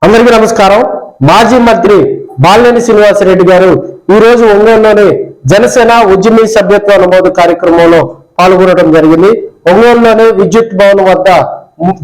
అందరికీ నమస్కారం. మాజీ మంత్రి బాలినేని శ్రీనివాసరెడ్డి గారు ఈ రోజు ఒంగోలులోని జనసేన ఉద్యమి సభ్యత్వ నమోదు కార్యక్రమంలో పాల్గొనడం జరిగింది. ఒంగోలులోని విద్యుత్ భవన్ వద్ద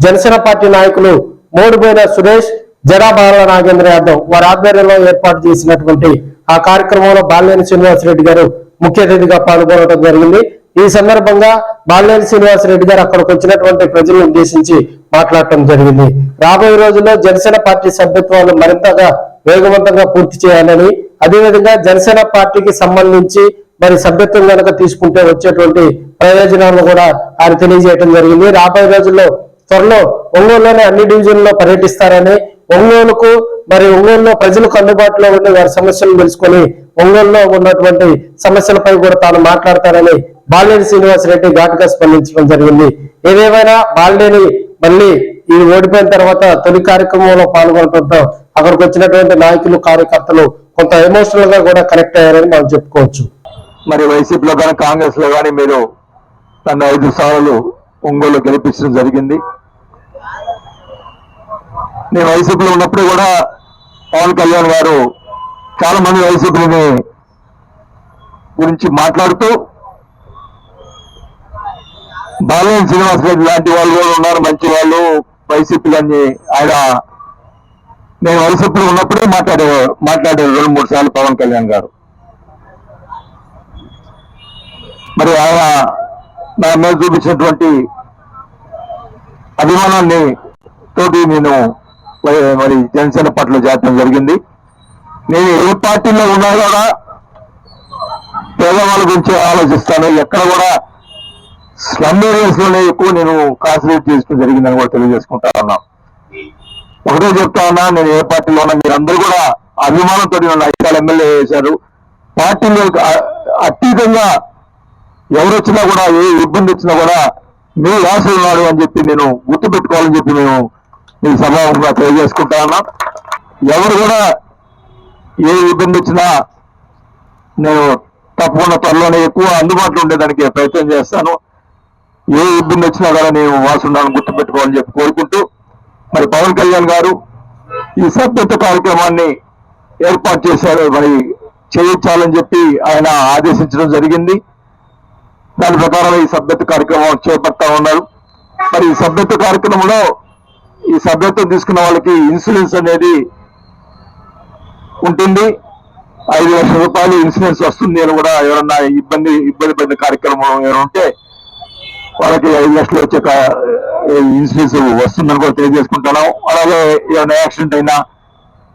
జనసేన పార్టీ నాయకులు మోడుబోయిన సురేష్, జడా బాల నాగేంద్ర యాదవ్ వారి ఆధ్వర్యంలో ఏర్పాటు చేసినటువంటి ఆ కార్యక్రమంలో బాలినేని శ్రీనివాసరెడ్డి గారు ముఖ్య అతిథిగా పాల్గొనడం జరిగింది. ఈ సందర్భంగా బాలినేని శ్రీనివాసరెడ్డి గారు అక్కడికి వచ్చినటువంటి ప్రజలను ఉద్దేశించి మాట్లాడటం జరిగింది. రాబోయే రోజుల్లో జనసేన పార్టీ సభ్యత్వాలు మరింతగా వేగవంతంగా పూర్తి చేయాలని, అదేవిధంగా జనసేన పార్టీకి సంబంధించి మరి సభ్యత్వం కనుక తీసుకుంటే వచ్చేటువంటి ప్రయోజనాలను కూడా ఆయన తెలియజేయడం జరిగింది. రాబోయే రోజుల్లో త్వరలో ఒంగోలులోని అన్ని డివిజన్లలో పర్యటిస్తారని, ఒంగోలులో ప్రజలకు అందుబాటులో ఉండి వారి సమస్యలను తెలుసుకొని ఒంగోలులో ఉన్నటువంటి సమస్యలపై కూడా తాను మాట్లాడతారని బాలినేని శ్రీనివాసరెడ్డి ఘాటుగా స్పందించడం జరిగింది. ఏదేమైనా బాలినేని మళ్ళీ ఈ ఓడిపోయిన తర్వాత తొలి కార్యక్రమంలో పాల్గొనడంతో అక్కడికి వచ్చినటువంటి నాయకులు, కార్యకర్తలు కొంత ఎమోషనల్ గా కూడా కనెక్ట్ అయ్యారని మనం చెప్పుకోవచ్చు. మరి వైసీపీలో కానీ కాంగ్రెస్ లో కానీ మీరు నన్ను 5 సార్లు ఒంగోలు గెలిపించడం జరిగింది. నేను వైసీపీలో ఉన్నప్పుడు కూడా పవన్ కళ్యాణ్ గారు చాలా మంది వైసీపీని గురించి మాట్లాడుతూ బాలినేని శ్రీనివాసరెడ్డి లాంటి వాళ్ళు కూడా ఉన్నారు, మంచి వాళ్ళు వైసీపీలని ఆయన నేను వైసీపీలో ఉన్నప్పుడే మాట్లాడారు 2-3 సార్లు పవన్ కళ్యాణ్ గారు. మరి ఆయన నా మీద చూపించినటువంటి అభిమానాన్ని తోటి నేను మరి జనసేన పార్టీలో చేరడం జరిగింది. నేను ఏ పార్టీలో ఉన్నా కూడా పేదవాళ్ళ గురించి ఆలోచిస్తాను. ఎక్కడ కూడా స్లమ్ ఏరియాస్ లోనే ఎక్కువ నేను కాన్సన్ట్రేట్ చేసుకోవడం జరిగిందని కూడా తెలియజేసుకుంటా ఉన్నా. ఒకటే చెప్తా ఉన్నా, నేను ఏ పార్టీలో ఉన్నా మీరందరూ కూడా అభిమానంతో నన్ను 5 సార్లు ఎమ్మెల్యే చేశారు. పార్టీలో అతీతంగా ఎవరు వచ్చినా కూడా, ఏ ఇబ్బంది వచ్చినా కూడా మీ లాస్ ఉన్నాడు అని చెప్పి నేను గుర్తుపెట్టుకోవాలని చెప్పి మేము మీ సభాముఖంగా తెలియజేసుకుంటా ఉన్నా. ఎవరు కూడా ఏ ఇబ్బంది వచ్చినా నేను తప్పకుండా త్వరలోనే ఎక్కువ అందుబాటులో ఉండేదానికి ప్రయత్నం చేస్తాను. ఏ ఇబ్బంది వచ్చినా కూడా నేను వాసున్నాను గుర్తుపెట్టుకోవాలని చెప్పి కోరుకుంటూ, మరి పవన్ కళ్యాణ్ గారు ఈ సభ్యత్వ కార్యక్రమాన్ని ఏర్పాటు చేశారు, మరి చేయించాలని చెప్పి ఆయన ఆదేశించడం జరిగింది. దాని ప్రకారం ఈ సభ్యత్వ కార్యక్రమం చేపడతా ఉన్నారు. మరి ఈ సభ్యత్వ కార్యక్రమంలో ఈ సభ్యత్వం తీసుకున్న వాళ్ళకి ఇన్సూరెన్స్ అనేది ఉంటుంది. 5 లక్షల రూపాయలు ఇన్సూరెన్స్ వస్తుంది అని కూడా ఎవరన్నా ఇబ్బంది పడిన కార్యక్రమం ఎవరు ఉంటే వాళ్ళకి 5 లక్షలు వచ్చే ఇన్సూరెన్స్ వస్తుందని కూడా తెలియజేసుకుంటున్నాం. అలాగే ఏమైనా యాక్సిడెంట్ అయినా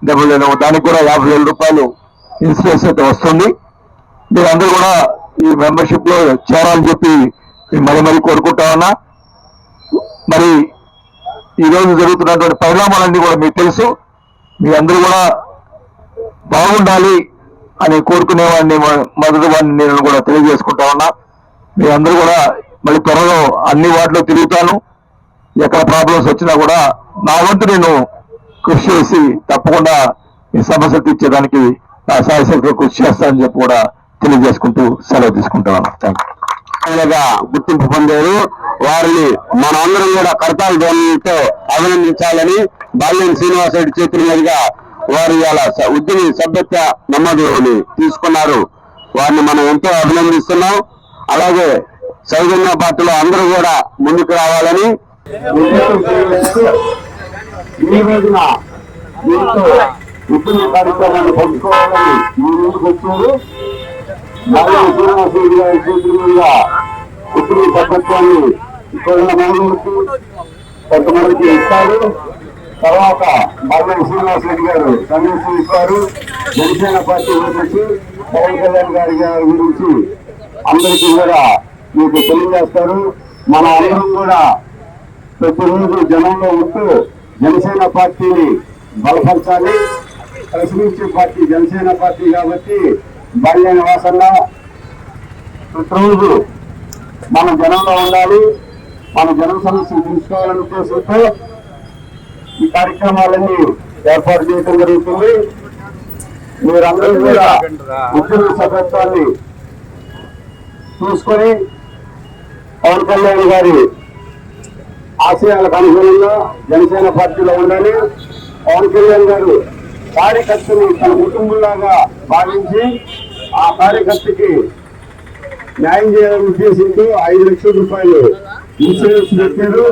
దెబ్బలేనో దానికి కూడా 50,000 రూపాయలు ఇన్సూరెన్స్ అయితే వస్తుంది. మీరందరూ కూడా ఈ మెంబర్షిప్ లో చేరాలని చెప్పి మరీ కోరుకుంటా ఉన్నా. మరి ఈ రోజు జరుగుతున్నటువంటి పరిణామాలన్నీ కూడా మీకు తెలుసు. మీ అందరూ కూడా బాగుండాలి అని కోరుకునేవాడిని, మొదటి వాడిని నేను కూడా తెలియజేసుకుంటా ఉన్నా. మీ అందరూ కూడా మళ్ళీ త్వరలో అన్ని వాటిలో తిరుగుతాను. ఎక్కడ ప్రాబ్లమ్స్ వచ్చినా కూడా నా వంతు నేను కృషి చేసి తప్పకుండా ఈ సమస్య తీర్చేదానికి నా సాయశక్తిలో కృషి చేస్తానని చెప్పి కూడా తెలియజేసుకుంటూ సెలవు తీసుకుంటున్నాను. Thank you. ఆయనగా గుర్తింపు పొందారు. వారిని మనందరం కూడా కర్తాల ధ్వనితో అభినందించాలని బాలినేని శ్రీనివాసరెడ్డి చేతుల మీదుగా వారు ఇలా ఉద్యమి సభ్యత్వ నమోదుని తీసుకున్నారు. వారిని మనం ఎంతో అభినందిస్తున్నాం. అలాగే సౌజన్య పార్టీలో అందరూ కూడా ముందుకు రావాలని ఈ రోజున ఉద్యమ కార్యక్రమాన్ని పంచుకోవాలని ఈ ముందుకు వచ్చారు. బాలినేని శ్రీనివాసరెడ్డి గారి చేతుల మీదుగా ఉద్యమ సభ్యత్వాన్ని ఇక్కడ నలుగురికి కొంతమందికి ఇస్తారు. తర్వాత బాలినేని శ్రీనివాసరెడ్డి గారు సందేశం ఇస్తారు. జనసేన పార్టీ గురించి పవన్ కళ్యాణ్ గారి గురించి అందరికీ కూడా మీకు తెలియజేస్తారు. మన అందరం కూడా ప్రతిరోజు జనంలో ఉంటూ జనసేన పార్టీని బలపరచాలి. ప్రశ్నించే పార్టీ జనసేన పార్టీ కాబట్టి బాలినేని వాసన్న ప్రతిరోజు మన జనంలో ఉండాలి. మన జన సమస్యలు తీసుకోవాలనే ఉద్దేశంతో ఈ కార్యక్రమాలన్నీ ఏర్పాటు చేయడం జరుగుతుంది. మీరందరూ కూడా ఉద్యమ సభ్యత్వాన్ని చూసుకొని పవన్ కళ్యాణ్ గారి ఆశయాలకు అనుగుణంగా జనసేన పార్టీలో ఉండాలి. పవన్ కళ్యాణ్ గారు కార్యకర్తని తన కుటుంబంలాగా భావించి ఆ కార్యకర్తకి న్యాయం చేయాలని ఉద్దేశంతో 5 లక్షల రూపాయలు ఇన్సూరెన్స్ పెట్టారు.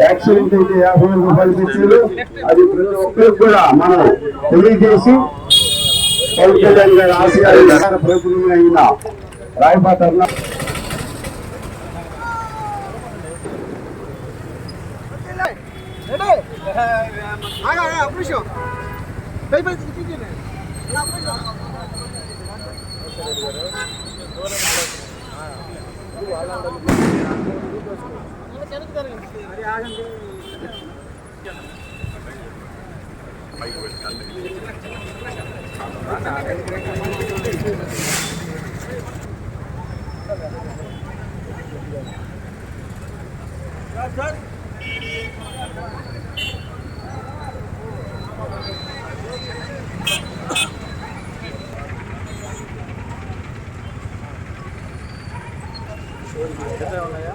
యాక్సిడెంట్ అయితే 50,000 రూపాయలు పెట్టారు. అది ప్రతి ఒక్కరికి కూడా మనం తెలియజేసి పవన్ కళ్యాణ్ గారి ఆశయాలు ప్రభుత్వం అయిన రాయపాటర్ల ఉన్నాయా